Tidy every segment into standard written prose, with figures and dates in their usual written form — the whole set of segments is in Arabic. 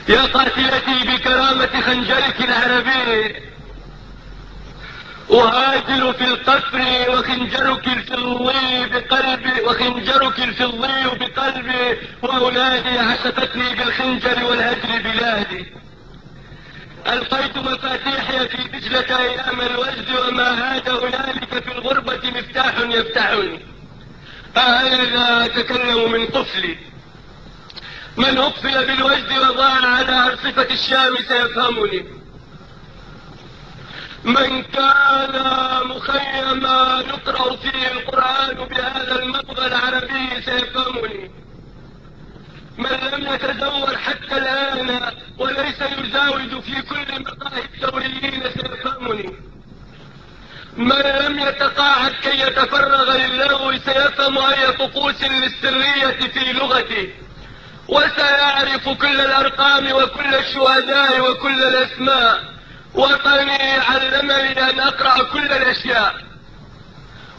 يا قاتلتي بكرامة خنجرك العربي، أهاجر في القفر وخنجرك الفضي بقلبي، وخنجرك الفضي بقلبي، وأولادي عشقتني بالخنجر والهجر بلادي. ألقيت مفاتيحي في دجلة أيام الوجد، وما هاد هنالك في الغربة مفتاح يفتحني. هذا أتكلم من قفلي، من أقفل بالوجد وضاع على أرصفة الشام سيفهمني. من كان مخيما يقرأ فيه القرآن بهذا المقبل العربي سيفهمني. من لم يتزور حتى الآن وليس يزاود في كل مقاهي الثوريين سيفهمني. من لم يتقاعد كي يتفرغ للغو سيفهم أي طقوس للسرية في لغتي، وسيعرف كل الأرقام وكل الشهداء وكل الأسماء. وطني علمني أن أقرأ كل الأشياء.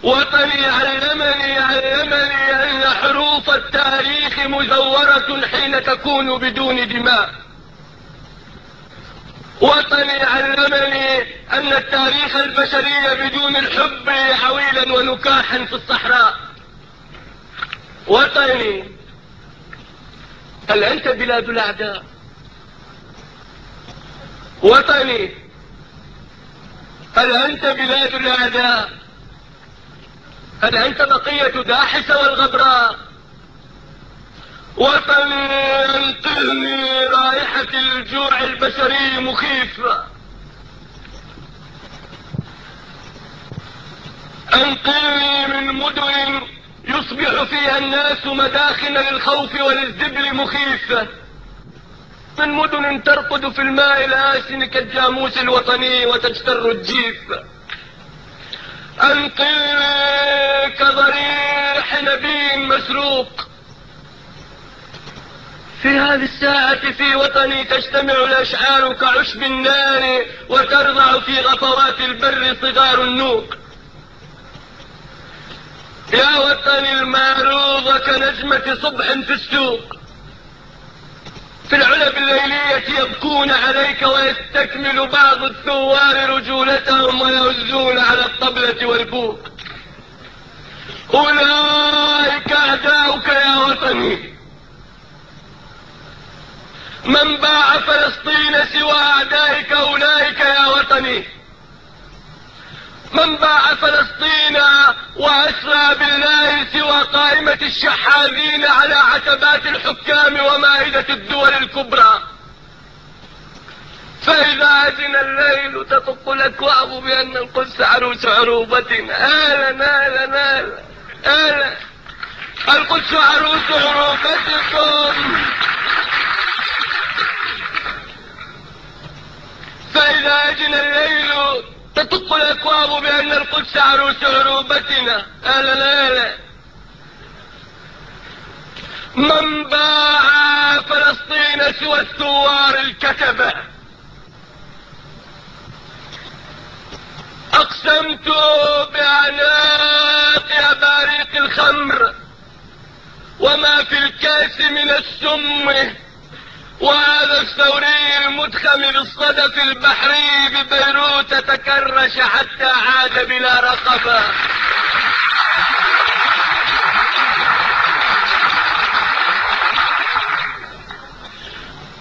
وطني علمني أن حروف التاريخ مزورة حين تكون بدون دماء. وطني علمني أن التاريخ البشري بدون الحب عويلا ونكاحا في الصحراء. وطني، هل أنت بلاد الأعداء؟ وطني، هل أنت بلاد الأعداء؟ هل أنت بقية داحس والغبراء؟ وطني، انقذني، رائحة الجوع البشري مخيفة. انقذني من مدن يصبح فيها الناس مداخن للخوف وللذبل مخيفة، من مدن ترقد في الماء الآسن كالجاموس الوطني وتجتر الجيف. انقذني كضريح نبي مسروق. في هذه الساعة في وطني تجتمع الأشعار كعشب النار، وترضع في غفوات البر صغار النوق. يا وطني المعروض كنجمة صبح في السوق، في العلب الليلية يبكون عليك، ويستكمل بعض الثوار رجولتهم ويهزون على الطبلة والبوق. أولئك أعداؤك يا وطني. من باع فلسطين سوى أعدائك أولئك يا وطني. من باع فلسطين وأسرى بالله سوى قائمة الشحاذين على عتبات الحكام ومائدة الدول الكبرى. فإذا أذن الليل تطق الأكواب بأن القدس عروس عروبتنا. آلا آلا آلا آلا، القدس عروس عروبتكم. فإذا أذن الليل تطق الأكواب بأن القدس عروس عروبتنا. آلا آلا، من باع فلسطين سوى الثوار الكتبة. أقسمت بأعناق أباريق الخمر وما في الكاس من السم، وهذا الثوري المدخم بالصدف البحري ببيروت تكرش حتى عاد بلا رقبة.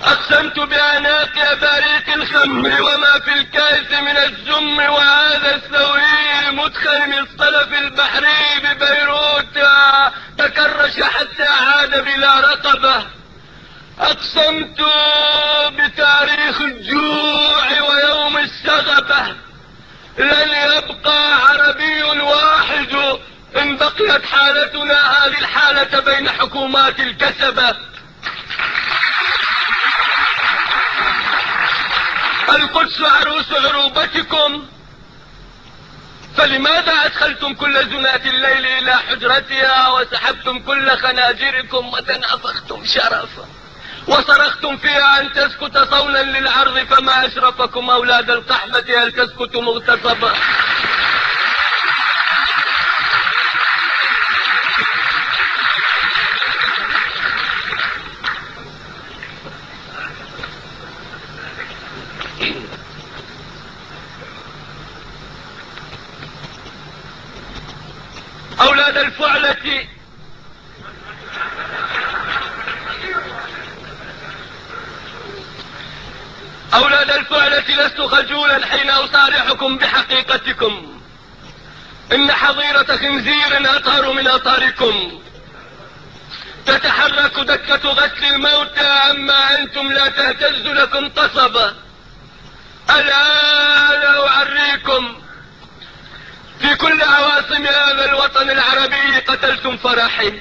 أقسمت بأعناق أباريق الخمر وما في الكاس من السم، وهذا الثوري المدخم بالصدف البحري ببيروت تكرش حتى عاد بلا رقبة. أقسمت بتاريخ الجوع ويوم السغبة، لن يبقى عربي واحد إن بقيت حالتنا هذه الحالة بين حكومات الكسبة. القدس عروس عروبتكم، فلماذا أدخلتم كل زنات الليل إلى حجرتها وسحبتم كل خناجركم وتنافختم شرفا وصرختم فيها أن تسكت صونا للعرض؟ فما أشرفكم أولاد القحبة، هل تسكت مغتصبا؟ رسالتي لست خجولا حين أصارحكم بحقيقتكم. إن حظيرة خنزير أطهر من أطهركم. تتحرك دكة غسل الموتى، أما أنتم لا تهتز لكم قصبة. الآن أعريكم. في كل عواصم هذا الوطن العربي قتلتم فرحي.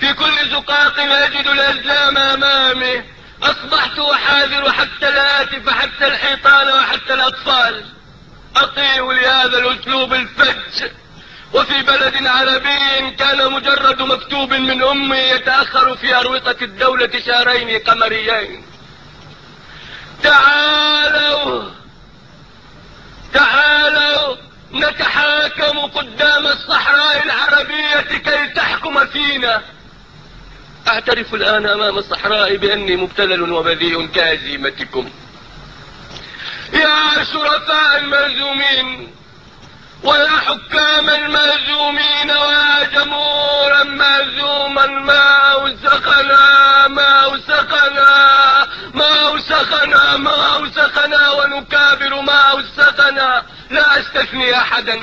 في كل زقاق أجد الأزلام أمامي. أصبحت أحاذر حتى الهاتف، حتى الحيطان، وحتى الأطفال. أطيع لهذا الأسلوب الفج. وفي بلد عربي كان مجرد مكتوب من أمي يتأخر في أروقة الدولة شهرين قمريين. تعالوا نتحاكم قدام الصحراء العربية كي تحكم فينا. أعترف الآن أمام الصحراء بأني مبتلل وبذيء كهزيمتكم. يا شرفاء المهزومين، ويا حكام المهزومين، ويا جمهورا مهزوما، ما أوسخنا ما أوسخنا ما أوسخنا ما أوسخنا، ونكابر ما أوسخنا، لا أستثني أحدا.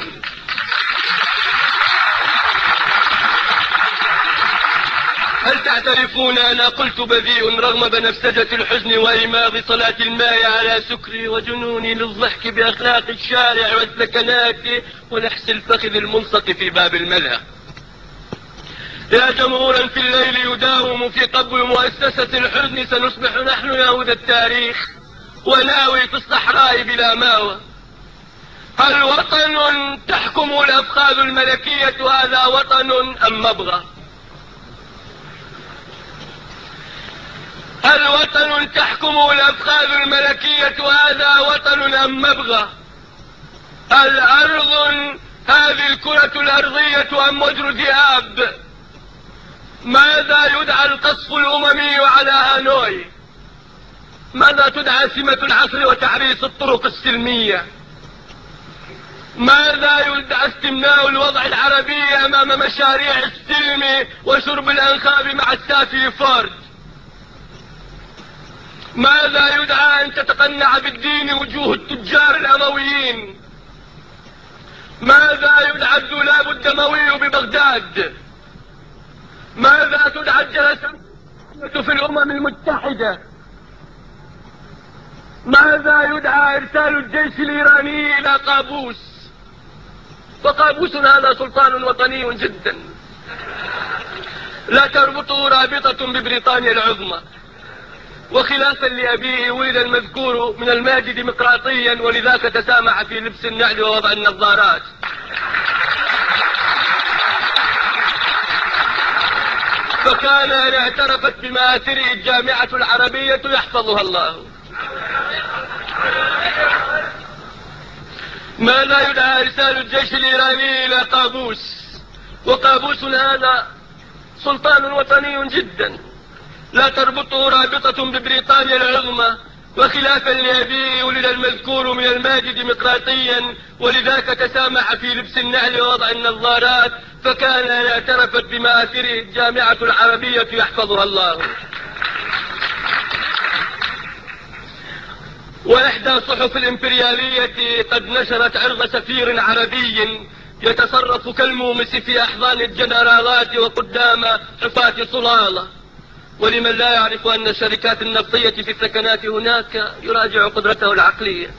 هل تعترفون أنا قلت بذيء رغم بنفسجة الحزن وإيماض صلاة الماء على سكري وجنوني للضحك بأخلاق الشارع والسكنات ولحس الفخذ الملصق في باب الملهى؟ يا جمهورا في الليل يداوم في قبو مؤسسة الحزن، سنصبح نحن يهود التاريخ وناوي في الصحراء بلا ماوى. هل وطن تحكم الأفخاذ الملكية هذا وطن أم مبغى؟ هل وطن تحكم الأفخاذ الملكية هذا وطن أم مبغى؟ هل أرض هذه الكرة الأرضية أم وجر ذئاب؟ ماذا يدعى القصف الأممي على هانوي؟ ماذا تدعى سمة العصر وتعريس الطرق السلمية؟ ماذا يدعى استمناء الوضع العربي أمام مشاريع السلم وشرب الأنخاب مع السافي فورد؟ ماذا يدعى أن تتقنع بالدين وجوه التجار الأمويين؟ ماذا يدعى الدولاب الدموي ببغداد؟ ماذا تدعى الجلسة في الأمم المتحدة؟ ماذا يدعى إرسال الجيش الإيراني إلى قابوس؟ وقابوس هذا سلطان وطني جدا، لا تربطه رابطة ببريطانيا العظمى. وخلافا لأبيه ولد المذكور من الماجد ديمقراطيا، ولذاك تسامح في لبس النعل ووضع النظارات. فكان إن اعترفت بمآثره الجامعة العربية يحفظها الله. ماذا يدعى إرسال الجيش الإيراني إلى قابوس؟ وقابوس هذا سلطان وطني جدا، لا تربطه رابطة ببريطانيا العظمى. وخلافا لأبيه ولد المذكور من الماجد ديمقراطيا، ولذاك تسامح في لبس النعل ووضع النظارات. فكان إن اعترفت بمآثره الجامعة العربية يحفظها الله. وإحدى صحف الإمبريالية قد نشرت عرض سفير عربي يتصرف كالمومس في أحضان الجنرالات وقدام حفاة صلالة. ولمن لا يعرف أن الشركات النفطية في السكنات هناك يراجع قدرته العقلية.